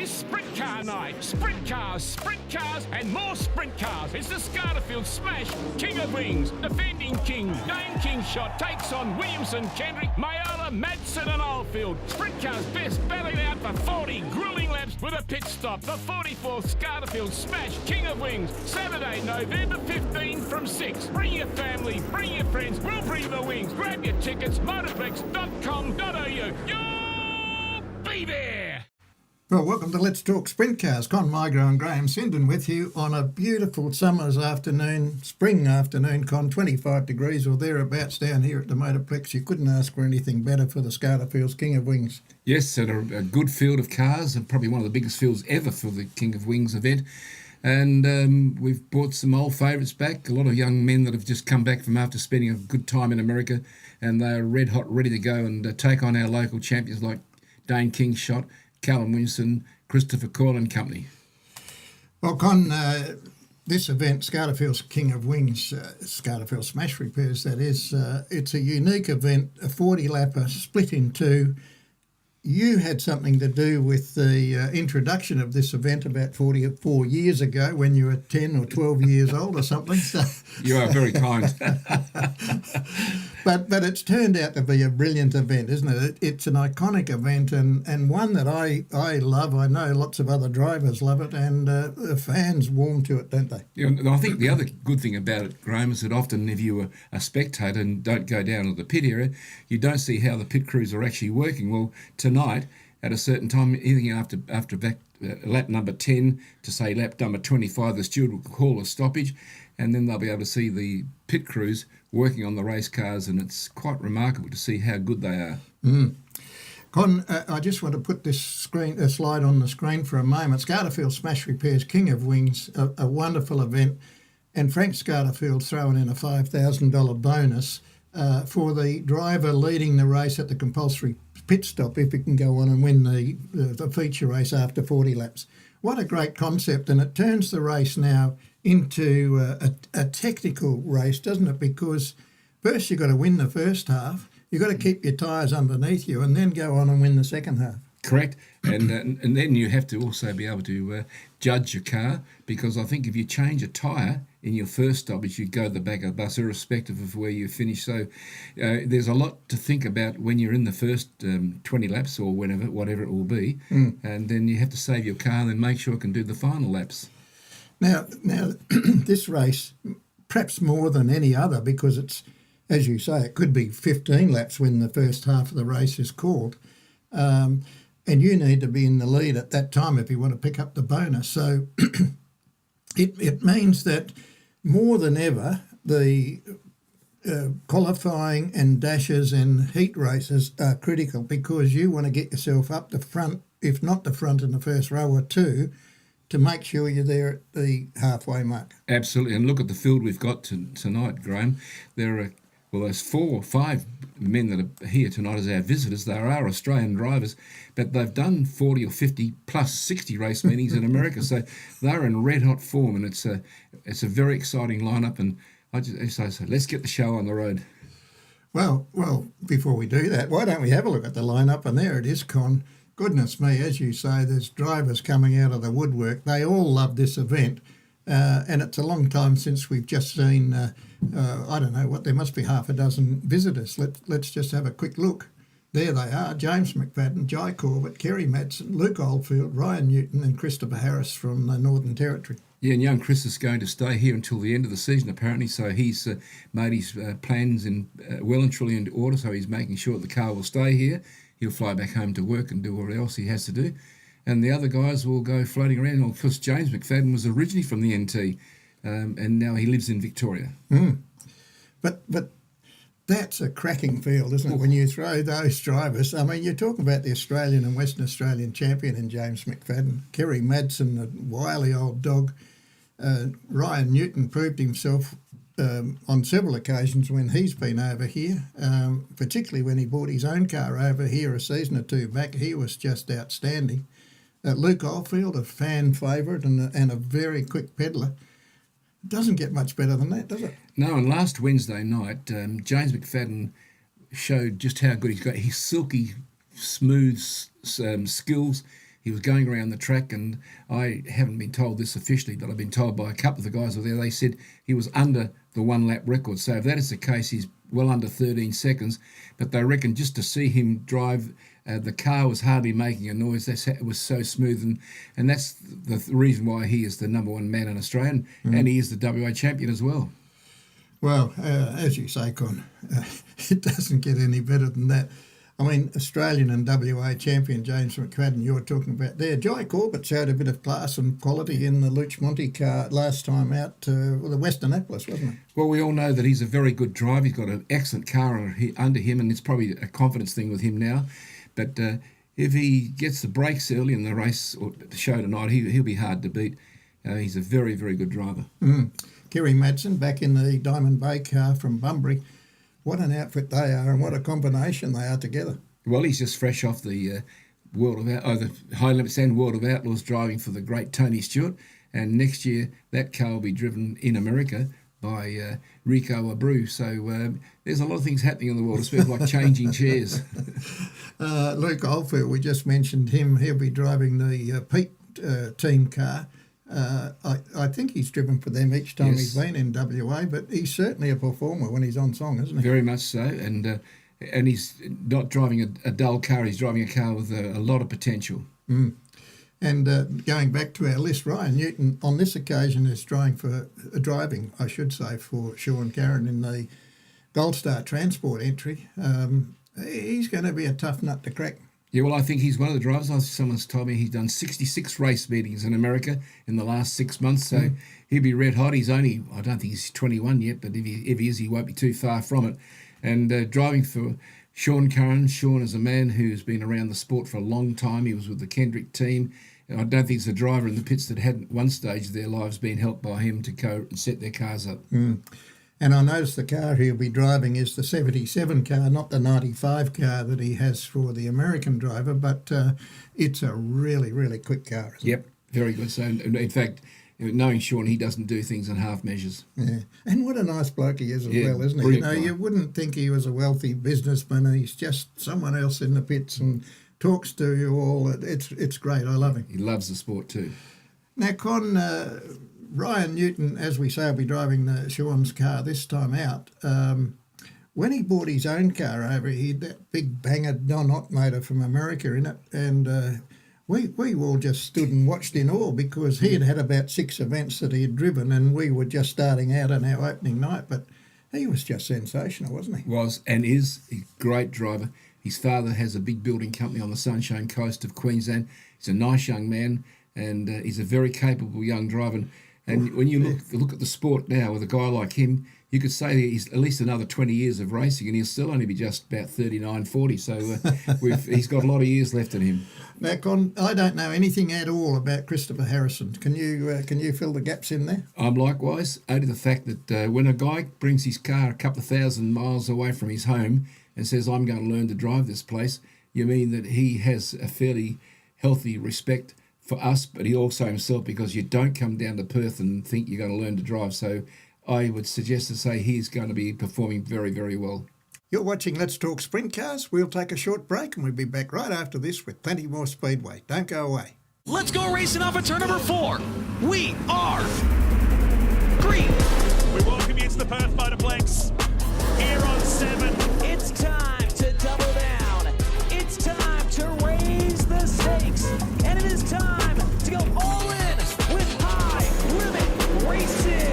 is Sprint Car Night. Sprint cars, and more Sprint cars. It's the Scardifield Smash King of Wings. Defending King, Dane Kingshot takes on Williamson, Kendrick, Mayola, Madsen and Oldfield. Sprint cars best battling out for 40 grueling laps with a pit stop. The 44th Scardifield Smash King of Wings. Saturday, November 15 from 6. Bring your family, bring your friends. We'll bring the wings. Grab your tickets, motorplex.com.au. You'll be there. Well, welcome to Let's Talk Sprint Cars. Con, Migro and Graeme Sinden with you on a beautiful summer's afternoon, spring afternoon, Con, 25 degrees or thereabouts down here at the Motorplex. You couldn't ask for anything better for the Scardifields King of Wings. Yes, and a good field of cars, and probably one of the biggest fields ever for the King of Wings event. And we've brought some old favourites back, a lot of young men that have just come back from after spending a good time in America, and they're red hot, ready to go and take on our local champions like Dane Kingshot, Callum Winston, Christopher Coyle and company. Well, Con, this event, Scardifields King of Wings, Scardifield Smash Repairs, that is, it's a unique event, a 40-lapper split in two. You had something to do with the introduction of this event about 44 years ago when you were 10 or 12 years old or something. So you are very kind. But it's turned out to be a brilliant event, isn't it? It's an iconic event and one that I love. I know lots of other drivers love it, and the fans warm to it, don't they? Yeah, and I think the other good thing about it, Graeme, is that often if you are a spectator and don't go down to the pit area, you don't see how the pit crews are actually working. Well, tonight, at a certain time, anything after lap number 10 to say lap number 25, the steward will call a stoppage, and then they'll be able to see the pit crews working on the race cars, and it's quite remarkable to see how good they are. Con, I just want to put this slide on the screen for a moment. Scardifield Smash Repairs King of Wings, a wonderful event, and Frank Scardifield throwing in a $5,000 bonus for the driver leading the race at the compulsory pit stop if he can go on and win the feature race after 40 laps. What a great concept, and it turns the race now into a technical race, doesn't it? Because first you've got to win the first half, you've got to keep your tyres underneath you and then go on and win the second half. Correct, and then you have to also be able to judge your car, because I think if you change a tyre in your first stoppage, you go the back of the bus irrespective of where you finish. So there's a lot to think about when you're in the first 20 laps or whatever it will be, and then you have to save your car and then make sure it can do the final laps. Now, this race, perhaps more than any other, because it's, as you say, it could be 15 laps when the first half of the race is called. And you need to be in the lead at that time if you want to pick up the bonus. So it means that more than ever, the qualifying and dashes and heat races are critical, because you want to get yourself up the front, if not the front in the first row or two, to make sure you're there at the halfway mark. Absolutely, and look at the field we've got tonight, Graeme. There are, well, there's 4 or 5 men that are here tonight as our visitors. They are Australian drivers, but they've done 40 or 50 plus 60 race meetings in America, so they're in red-hot form, and it's a very exciting lineup, and I just say, let's get the show on the road. Well, before we do that, why don't we have a look at the lineup? And there it is, Con. Goodness me, as you say, there's drivers coming out of the woodwork. They all love this event, and it's a long time since we've just seen, I don't know what, there must be half a dozen visitors. Let's just have a quick look. There they are, James McFadden, Jai Corbett, Kerry Madsen, Luke Oldfield, Ryan Newton and Christopher Harris from the Northern Territory. Yeah, and young Chris is going to stay here until the end of the season, apparently, so he's made his plans well and truly into order, so he's making sure the car will stay here. He'll fly back home to work and do what else he has to do. And the other guys will go floating around. Of course, James McFadden was originally from the NT, and now he lives in Victoria. But that's a cracking field, isn't it, when you throw those drivers? I mean, you're talking about the Australian and Western Australian champion in James McFadden, Kerry Madsen, a wily old dog. Ryan Newton proved himself on several occasions when he's been over here, particularly when he brought his own car over here a season or two back. He was just outstanding. Luke Oldfield, a fan favourite and a very quick peddler. Doesn't get much better than that, does it? No, and last Wednesday night, James McFadden showed just how good he's got. His silky, smooth skills he was going around the track, and I haven't been told this officially, but I've been told by a couple of the guys who were there, they said he was under the 1 lap record. So if that is the case, he's well under 13 seconds. But they reckon just to see him drive, the car was hardly making a noise. It was so smooth, and that's the reason why he is the number one man in Australia, and he is the WA champion as well. Well, as you say, Con, it doesn't get any better than that. I mean, Australian and WA champion James McFadden, you were talking about there. Jai Corbett showed a bit of class and quality in the Luch Monty car last time out, the Western Atlas, wasn't it? Well, we all know that he's a very good driver. He's got an excellent car under him, and it's probably a confidence thing with him now. But if he gets the brakes early in the race or the show tonight, he'll be hard to beat. He's a very, very good driver. Kerry Madsen back in the Diamond Bay car from Bunbury. What an outfit they are, and what a combination they are together. Well, he's just fresh off the the High Limits and World of Outlaws, driving for the great Tony Stewart. And next year, that car will be driven in America by Rico Abreu. So there's a lot of things happening in the world, especially like changing chairs. Luke Oldfield, we just mentioned him. He'll be driving the Pete team car. I think he's driven for them each time he's been in WA, but he's certainly a performer when he's on song, isn't he? Very much so, and he's not driving a dull car. He's driving a car with a lot of potential. And going back to our list, Ryan Newton on this occasion is driving for Sean Carron in the Gold Star Transport entry. He's going to be a tough nut to crack. Yeah, well, I think he's one of the drivers. Someone's told me he's done 66 race meetings in America in the last 6 months, so he'll be red hot. I don't think he's 21 yet, but if he is, he won't be too far from it. And driving for Sean Curran, Sean is a man who's been around the sport for a long time. He was with the Kendrick team. I don't think he's a driver in the pits that hadn't at one stage of their lives been helped by him to go and set their cars up. And I noticed the car he'll be driving is the 77 car, not the 95 car that he has for the American driver, but it's a really, really quick car. Yep, very good. So, in fact, knowing Sean, he doesn't do things in half measures. Yeah, and what a nice bloke he is as well, isn't he? You know, you wouldn't think he was a wealthy businessman, and he's just someone else in the pits and talks to you all. It's great. I love him. He loves the sport too. Now, Con, Ryan Newton, as we say, will be driving Sean's car this time out. When he bought his own car over, he had that big banger non-hot motor from America in it, and we all just stood and watched in awe because he had had about 6 events that he had driven, and we were just starting out on our opening night, but he was just sensational, wasn't he? Was and is a great driver. His father has a big building company on the Sunshine Coast of Queensland. He's a nice young man, and he's a very capable young driver. And when you look at the sport now with a guy like him, you could say he's at least another 20 years of racing, and he'll still only be just about 39, 40. So he's got a lot of years left in him. Now, Con, I don't know anything at all about Christopher Harrison. Can you fill the gaps in there? I'm likewise, only the fact that when a guy brings his car a couple of thousand miles away from his home and says, I'm going to learn to drive this place, you mean that he has a fairly healthy respect for us, but he also himself, because you don't come down to Perth and think you're going to learn to drive. So I would suggest to say he's going to be performing very, very well. You're watching Let's Talk Sprint Cars. We'll take a short break and we'll be back right after this with plenty more Speedway. Don't go away. Let's go racing off at turn number 4. We are Green. We welcome you to the Perth Motorplex here on 7. It's time to double down. It's time to raise the stakes. And it is time to go all in with High Limit Racing.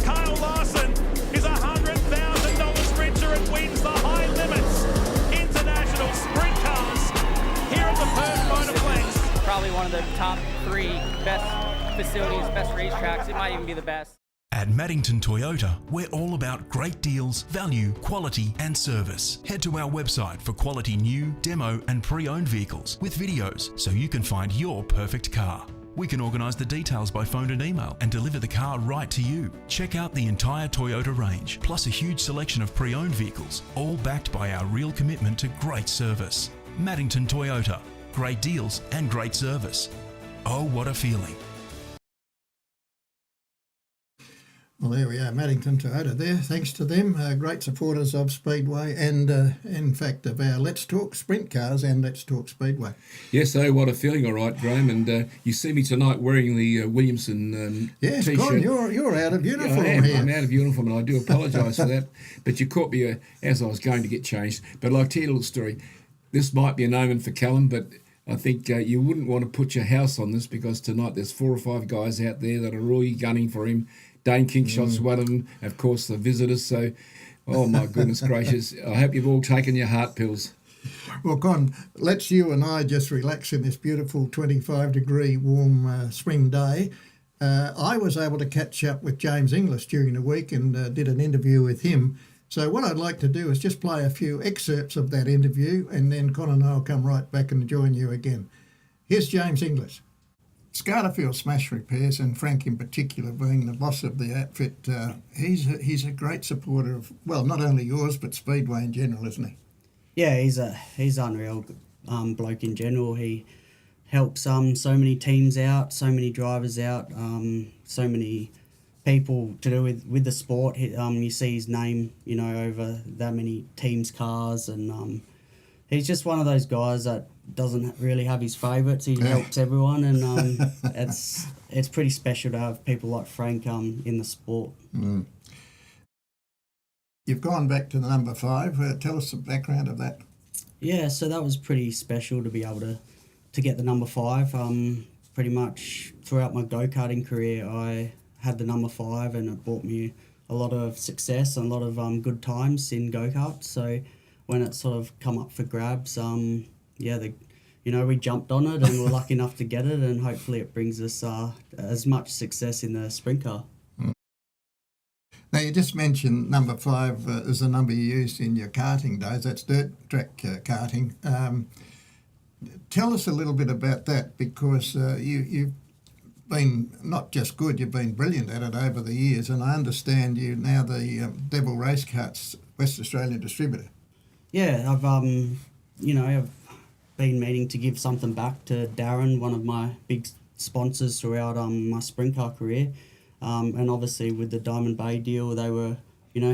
Kyle Larson is a $100,000 sprinter and wins the High Limits International Sprint Cars here at the Perth Motorplex. Probably one of the top 3 best facilities, best racetracks. It might even be the best. At Maddington Toyota, we're all about great deals, value, quality and service. Head to our website for quality new, demo and pre-owned vehicles with videos so you can find your perfect car. We can organise the details by phone and email and deliver the car right to you. Check out the entire Toyota range, plus a huge selection of pre-owned vehicles, all backed by our real commitment to great service. Maddington Toyota, great deals and great service. Oh, what a feeling. Well, there we are, Maddington Toyota there. Thanks to them, great supporters of Speedway and, in fact, of our Let's Talk Sprint Cars and Let's Talk Speedway. Yes, oh, what a feeling, all right, Graeme. And you see me tonight wearing the Williamson Yes, T-shirt. Con, you're out of uniform I am. here. I'm out of uniform, and I do apologise for that. But you caught me as I was going to get changed. But I'll tell you a little story. This might be an omen for Callum, but I think you wouldn't want to put your house on this, because tonight there's 4 or 5 guys out there that are really gunning for him. Dane Kingshot's one of them, of course, the visitors. So, oh my goodness gracious. I hope you've all taken your heart pills. Well, Con, let's you and I just relax in this beautiful 25-degree warm spring day. I was able to catch up with James Inglis during the week and did an interview with him. So what I'd like to do is just play a few excerpts of that interview, and then Con and I will come right back and join you again. Here's James Inglis. Scardifield Smash Repairs, and Frank in particular being the boss of the outfit, he's a great supporter of, well, not only yours, but Speedway in general, isn't he? Yeah, he's unreal bloke in general. He helps so many teams out, so many drivers out, so many people to do with the sport. You see his name, over that many teams' cars, and he's just one of those guys that doesn't really have his favourites. He helps everyone, and it's pretty special to have people like Frank in the sport. Mm. You've gone back to the number 5. Tell us the background of that. Yeah, so that was pretty special to be able to get the number 5. Pretty much throughout my go-karting career, I had the number 5, and it brought me a lot of success and a lot of good times in go-karts. So when it sort of come up for grabs, we jumped on it and were lucky enough to get it, and hopefully it brings us as much success in the sprint car. Now, you just mentioned number 5 as the number you used in your karting days. That's dirt track karting. Tell us a little bit about that, because you've been not just good, you've been brilliant at it over the years, and I understand you're now the Devil Race Karts West Australian distributor. Yeah, I've been meaning to give something back to Darren, one of my big sponsors throughout my sprint car career. And obviously with the Diamond Bay deal, they were,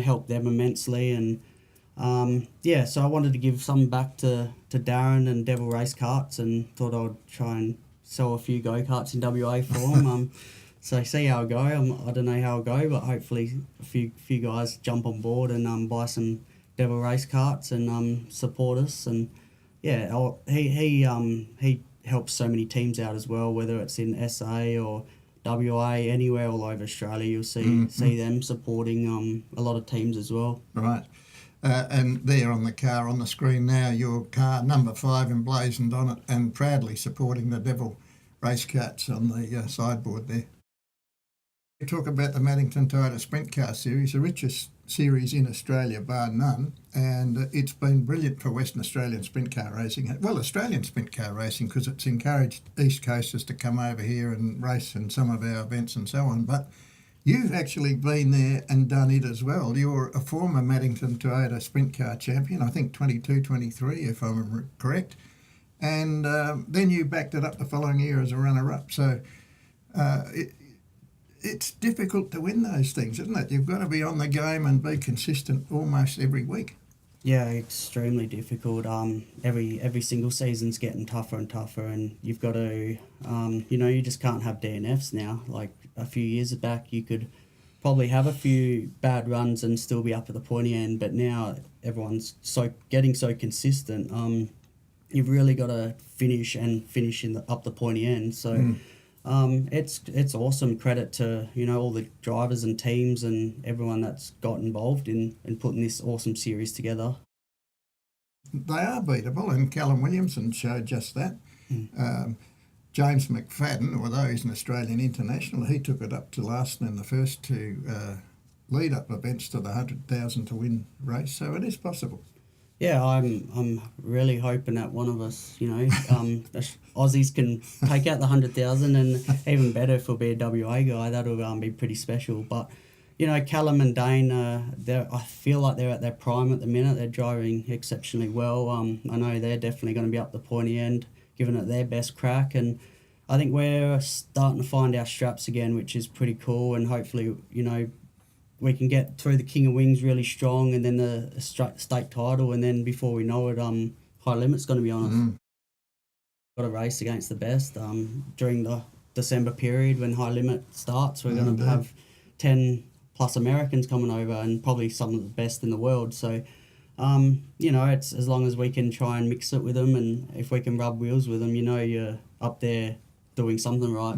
helped them immensely. And so I wanted to give something back to Darren and Devil Race Karts, and thought I'd try and sell a few go-karts in WA for them. So see how I go. I don't know how I'll go, but hopefully a few guys jump on board and buy some Devil Race Karts and support us. And yeah, he helps so many teams out as well, whether it's in SA or WA, anywhere all over Australia. You'll see them supporting a lot of teams as well. Right. And there on the car on the screen now, your car number 5 emblazoned on it, and proudly supporting the Devil Race Karts on the sideboard there. We talk about the Maddington Toyota Sprint Car Series, the richest series in Australia bar none, and it's been brilliant for Western Australian sprint car racing, well, Australian sprint car racing, because it's encouraged East Coasters to come over here and race in some of our events and so on. But you've actually been there and done it as well. You're a former Maddington Toyota sprint car champion, I think 22-23 if I'm correct, and then you backed it up the following year as a runner-up. So it's difficult to win those things, isn't it? You've got to be on the game and be consistent almost every week. Yeah, extremely difficult. Every single season's getting tougher and tougher, and you've got to, you just can't have DNFs now. Like a few years back, you could probably have a few bad runs and still be up at the pointy end, but now everyone's getting so consistent. You've really got to finish up the pointy end. So. It's awesome. Credit to all the drivers and teams and everyone that's got involved in putting this awesome series together. They are beatable, and Callum Williamson showed just that. James McFadden, although he's an Australian international, he took it up to last in the first 2 lead-up events to the 100,000 to win race, so it is possible. Yeah, I'm really hoping that one of us, Aussies can take out the 100,000, and even better if it'll be a WA guy, that'll be pretty special. But, Callum and Dane, I feel like they're at their prime at the minute. They're driving exceptionally well. I know they're definitely going to be up the pointy end, giving it their best crack, and I think we're starting to find our straps again, which is pretty cool, and hopefully, we can get through the King of Wings really strong, and then the state title, and then before we know it, High Limit's going to be on us. Got a race against the best during the December period when High Limit starts. We're going to have 10 plus Americans coming over, and probably some of the best in the world. So, you know, it's as long as we can try and mix it with them, and if we can rub wheels with them, you know, you're up there doing something right.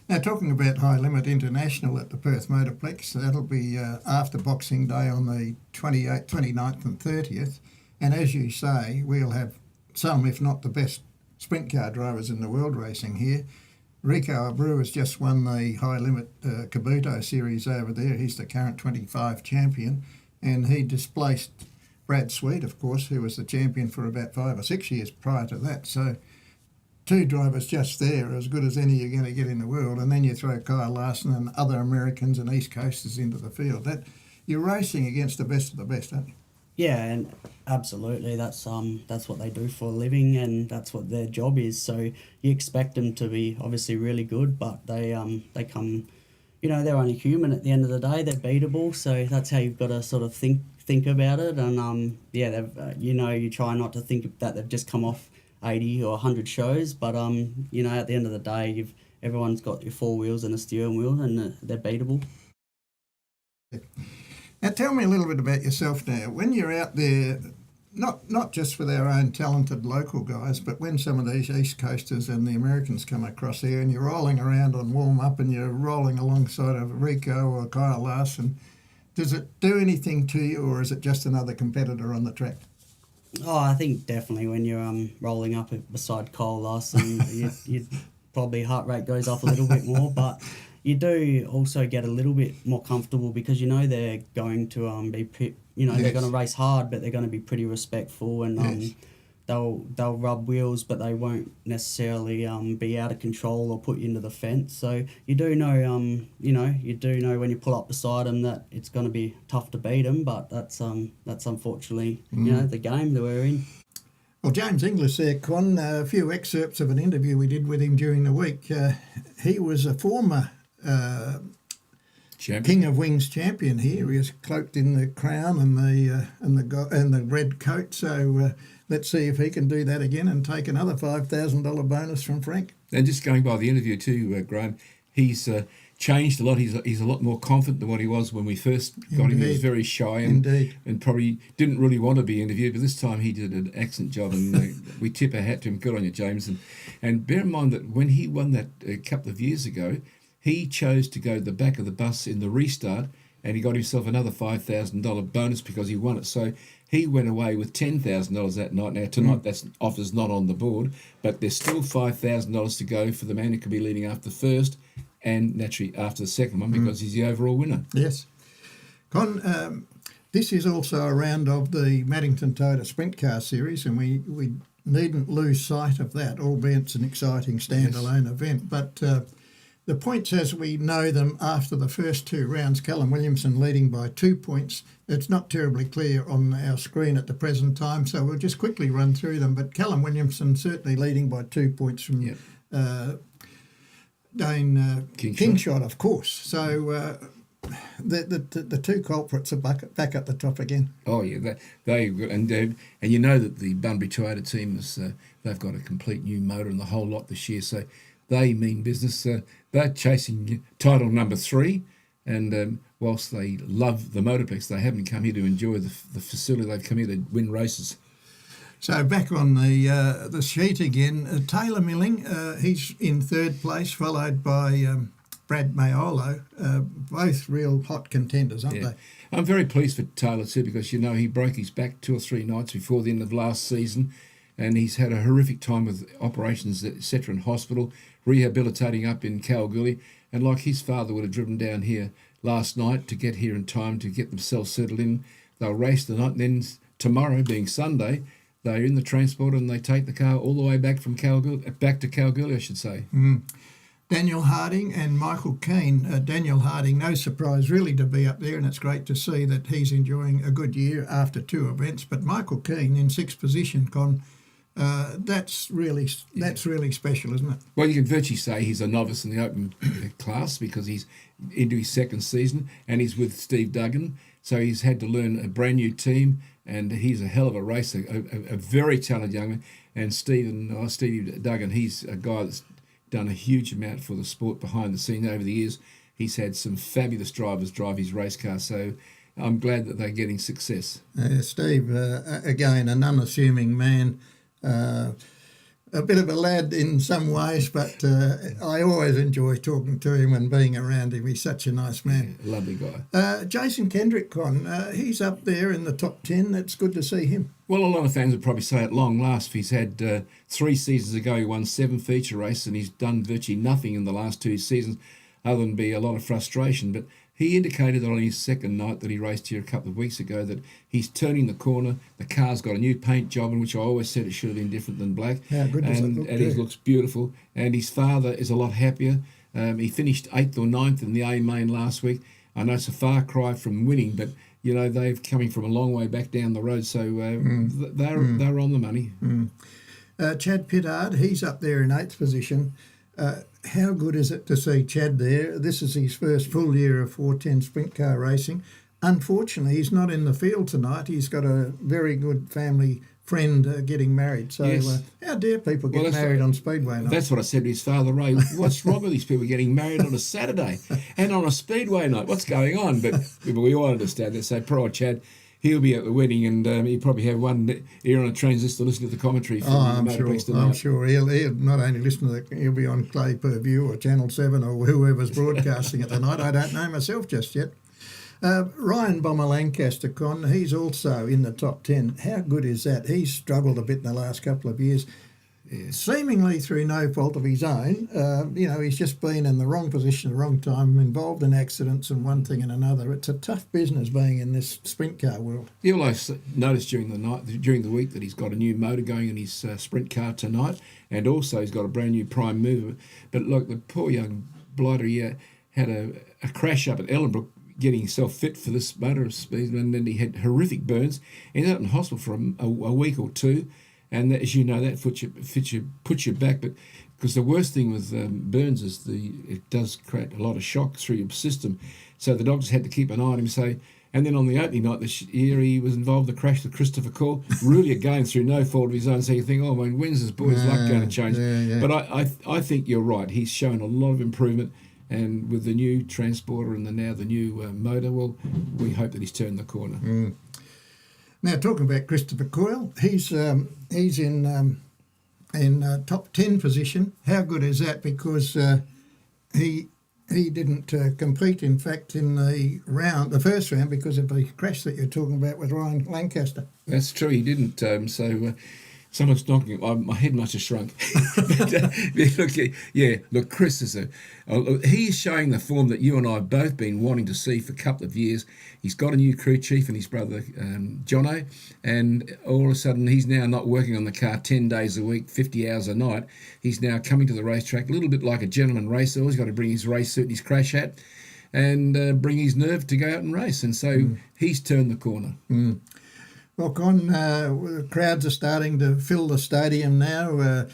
Now, talking about High Limit International at the Perth Motorplex, that'll be after Boxing Day on the 28th, 29th and 30th. And as you say, we'll have some, if not the best, sprint car drivers in the world racing here. Rico Abreu has just won the High Limit Kabuto series over there. He's the current 25 champion, and he displaced Brad Sweet, of course, who was the champion for about 5 or 6 years prior to that. So 2 drivers just there are as good as any you're going to get in the world, and then you throw Kyle Larson and other Americans and East Coasters into the field. That you're racing against the best of the best, aren't you? Yeah, and absolutely, that's what they do for a living, and that's what their job is. So you expect them to be obviously really good, but they come, you know, they're only human at the end of the day. They're beatable, so that's how you've got to sort of think about it. And yeah, they've you know, you try not to think that they've just come off 80 or 100 shows, but you know, at the end of the day, everyone's got your 4 wheels and a steering wheel, and they're beatable. Now, tell me a little bit about yourself now. When you're out there, not just with our own talented local guys, but when some of these East Coasters and the Americans come across here and you're rolling around on warm-up and you're rolling alongside of Rico or Kyle Larson, does it do anything to you, or is it just another competitor on the track? Oh, I think definitely when you're rolling up beside Kyle Larson, you probably heart rate goes up a little bit more, but you do also get a little bit more comfortable because you know they're going to they're going to race hard, but they're going to be pretty respectful, and they'll rub wheels, but they won't necessarily be out of control or put you into the fence. So you do know when you pull up beside them that it's going to be tough to beat them, but that's unfortunately the game that we're in. Well, James Inglis there, Con, a few excerpts of an interview we did with him during the week. He was a former King of Wings champion here. He was cloaked in the crown and the red coat. So let's see if he can do that again and take another $5,000 bonus from Frank. And just going by the interview too, Graeme, he's changed a lot. He's a lot more confident than what he was when we first got him. He was very shy and probably didn't really want to be interviewed, but this time he did an excellent job, and we tip our hat to him. Good on you, James. And bear in mind that when he won that a couple of years ago, he chose to go to the back of the bus in the restart, and he got himself another $5,000 bonus because he won it. So he went away with $10,000 that night. Now, tonight, that offer's not on the board, but there's still $5,000 to go for the man who could be leading after the first and naturally after the second one because he's the overall winner. Yes. Con, this is also a round of the Maddington Toyota Sprint Car Series, and we needn't lose sight of that, albeit it's an exciting standalone event. But the points as we know them after the first 2 rounds, Callum Williamson leading by 2 points. It's not terribly clear on our screen at the present time, so we'll just quickly run through them. But Callum Williamson certainly leading by 2 points from Dane Kingshot, of course. So the 2 culprits are back at the top again. Oh yeah, and you know that the Bunbury Toyota team they've got a complete new motor and the whole lot this year, so they mean business. They're chasing title number 3, and whilst they love the Motorplex, they haven't come here to enjoy the facility. They've come here to win races. So back on the sheet again, Taylor Milling, he's in 3rd place, followed by Brad Mayolo, both real hot contenders, aren't they? I'm very pleased for Taylor too, because, you know, he broke his back 2 or 3 nights before the end of last season, and he's had a horrific time with operations, etc., in hospital, rehabilitating up in Kalgoorlie, and like his father would have driven down here last night to get here in time to get themselves settled in. They'll race the night, and then tomorrow, being Sunday, they're in the transport and they take the car all the way back from back to Kalgoorlie, I should say. Daniel Harding and Michael Keane. Daniel Harding, no surprise really to be up there, and it's great to see that he's enjoying a good year after 2 events. But Michael Keane in 6th position, that's really special, isn't it? Well, you can virtually say he's a novice in the open class because he's into his second season and he's with Steve Duggan. So he's had to learn a brand new team, and he's a hell of a racer, a very talented young man. And Steve Duggan, he's a guy that's done a huge amount for the sport behind the scene over the years. He's had some fabulous drivers drive his race car, so I'm glad that they're getting success. Steve, again, an unassuming man, a bit of a lad in some ways, but I always enjoy talking to him and being around him. He's such a nice man. Yeah, lovely guy. Jason Kendrick, he's up there in the top 10. It's good to see him. Well, a lot of fans would probably say at long last, he's had 3 seasons ago, he won 7 feature races, and he's done virtually nothing in the last 2 seasons other than be a lot of frustration. But he indicated that on his second night that he raced here a couple of weeks ago that he's turning the corner. The car's got a new paint job, in which I always said it should have been different than black. How good does it look? And it looks beautiful. And his father is a lot happier. He finished 8th or 9th in the A main last week. I know it's a far cry from winning, but you know they're coming from a long way back down the road, so they're on the money. Chad Pittard, he's up there in 8th position. How good is it to see Chad there? This is his first full year of 410 sprint car racing. Unfortunately, he's not in the field tonight. He's got a very good family friend getting married. So Yes. How dare people get married on Speedway night? That's what I said to his father, Ray. What's wrong with these people getting married on a Saturday and on a Speedway night? What's going on? But we all understand that. So poor old Chad, he'll be at the wedding, and he'll probably have one ear on a transistor listening to the commentary from Motorplex tonight. I'm sure he'll not only listen to he'll be on Clay Per View or Channel 7 or whoever's broadcasting it tonight. I don't know myself just yet. Ryan Bomber Lancaster, he's also in the top 10. How good is that? He's struggled a bit in the last couple of years. Seemingly through no fault of his own. He's just been in the wrong position at the wrong time, involved in accidents and one thing and another. It's a tough business being in this sprint car world. You'll notice during the week that he's got a new motor going in his sprint car tonight, and also he's got a brand new prime mover. But look, the poor young blighter here had a crash up at Ellenbrook, getting himself fit for this motor speed, and then he had horrific burns. Ended up in hospital for a week or 2. And as you know, that puts you back. But because the worst thing with burns is it does create a lot of shock through your system. So the doctors had to keep an eye on him. And then on the opening night this year, he was involved in the crash with Christopher Cole, really again through no fault of his own. So you think, when's this boy's luck going to change? Yeah. But I think you're right. He's shown a lot of improvement. And with the new transporter and now the new motor, well, we hope that he's turned the corner. Now, talking about Christopher Coyle, he's in top 10 position. How good is that? Because he didn't compete, in fact, in the first round because of the crash that you're talking about with Ryan Lancaster. That's true, he didn't. Someone's knocking. My head must have shrunk. Look, Chris is he's showing the form that you and I have both been wanting to see for a couple of years. He's got a new crew chief and his brother Jono, and all of a sudden he's now not working on the car 10 days a week, 50 hours a night. He's now coming to the racetrack a little bit like a gentleman racer. He's got to bring his race suit and his crash hat and bring his nerve to go out and race. And so he's turned the corner. Well, the crowds are starting to fill the stadium now.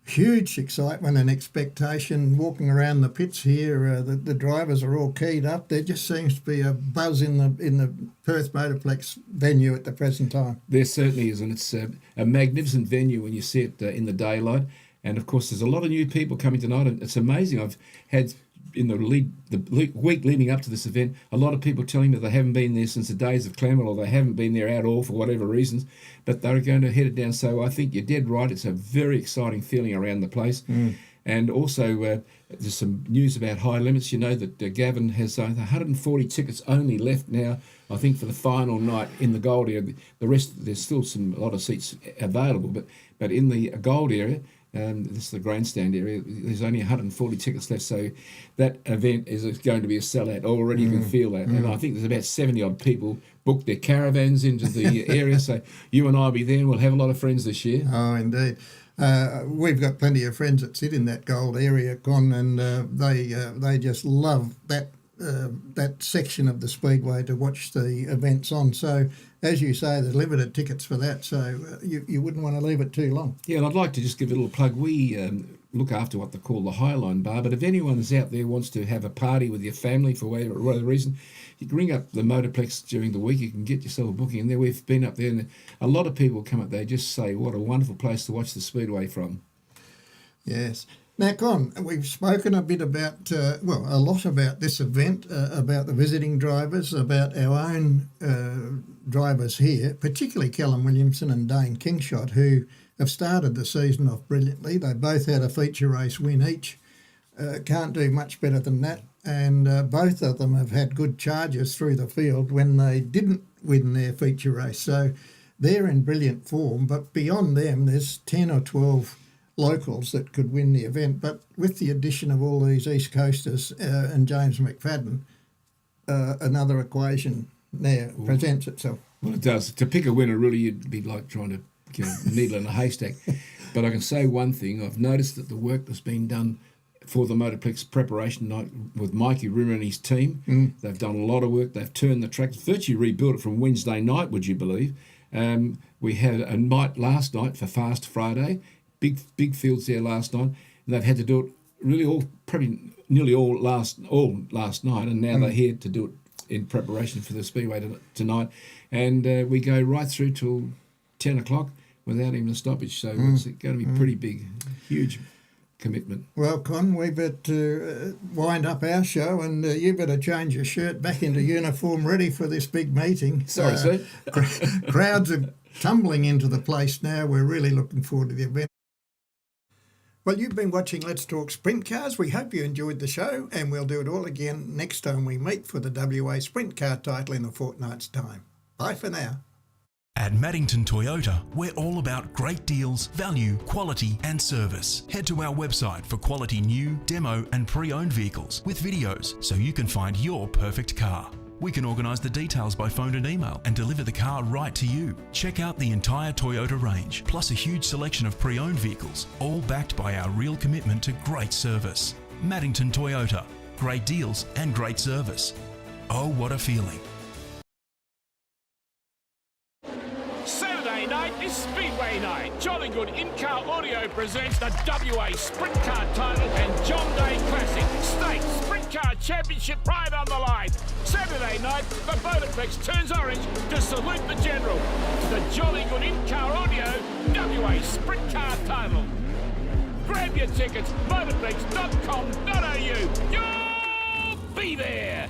Huge excitement and expectation walking around the pits here. The drivers are all keyed up. There just seems to be a buzz in the Perth Motorplex venue at the present time. There certainly is, and it's a magnificent venue when you see it in the daylight. And of course, there's a lot of new people coming tonight, and it's amazing. I've had in the week leading up to this event, a lot of people telling me they haven't been there since the days of Clement, or they haven't been there at all for whatever reasons, but they're going to head it down. So I think you're dead right. It's a very exciting feeling around the place. And also there's some news about high limits. You know that Gavin has 140 tickets only left now, I think, for the final night in the gold area. The rest, there's still a lot of seats available, but in the gold area, this is the grandstand area, there's only 140 tickets left, so that event is going to be a sellout. Already you can feel that. And I think there's about 70 odd people booked their caravans into the area, so you and I will be there and we'll have a lot of friends this year. Oh, indeed. We've got plenty of friends that sit in that gold area, and they just love that that section of the speedway to watch the events on. So, as you say, there's limited tickets for that, so you wouldn't want to leave it too long. Yeah, and I'd like to just give a little plug. We look after what they call the Highline Bar, but if anyone's out there wants to have a party with your family for whatever reason, you can ring up the Motorplex during the week. You can get yourself a booking in there. We've been up there, and a lot of people come up there just say what a wonderful place to watch the speedway from. Yes. Now, Con, we've spoken a bit about, a lot about this event, about the visiting drivers, about our own drivers here, particularly Callum Williamson and Dane Kingshot, who have started the season off brilliantly. They both had a feature race win each. Can't do much better than that. And both of them have had good charges through the field when they didn't win their feature race. So they're in brilliant form. But beyond them, there's 10 or 12 locals that could win the event. But with the addition of all these East Coasters and James McFadden, another equation now presents itself. Well, it does. To pick a winner, really, you'd be like trying to get a needle in a haystack. But I can say one thing. I've noticed that the work that's been done for the Motorplex preparation night with Mikey Rimmer and his team, they've done a lot of work. They've turned the track, virtually rebuilt it from Wednesday night, would you believe? We had a night last night for Fast Friday, big fields there last night, and they've had to do it really nearly all last night, and now they're here to do it in preparation for the Speedway tonight. And we go right through till 10 o'clock without even a stoppage, so it's going to be pretty big, huge commitment. Well, Con, we better wind up our show, and you better change your shirt back into uniform, ready for this big meeting. Sorry, sir. Crowds are tumbling into the place now. We're really looking forward to the event. Well, you've been watching Let's Talk Sprint Cars. We hope you enjoyed the show, and we'll do it all again next time we meet for the WA Sprint Car title in a fortnight's time. Bye for now. At Maddington Toyota, we're all about great deals, value, quality and service. Head to our website for quality new, demo and pre-owned vehicles with videos so you can find your perfect car. We can organise the details by phone and email and deliver the car right to you. Check out the entire Toyota range, plus a huge selection of pre-owned vehicles, all backed by our real commitment to great service. Maddington Toyota, great deals and great service. Oh, what a feeling. Saturday night is Speedway night. Jolly Good in-car audio presents the WA Sprint Car title and John Day Classic. State Sprint Car Championship pride on the line. Saturday night, the Motorplex turns orange to salute the General. The Jolly Good in-car audio WA Sprint Car title. Grab your tickets, motorplex.com.au. You'll be there.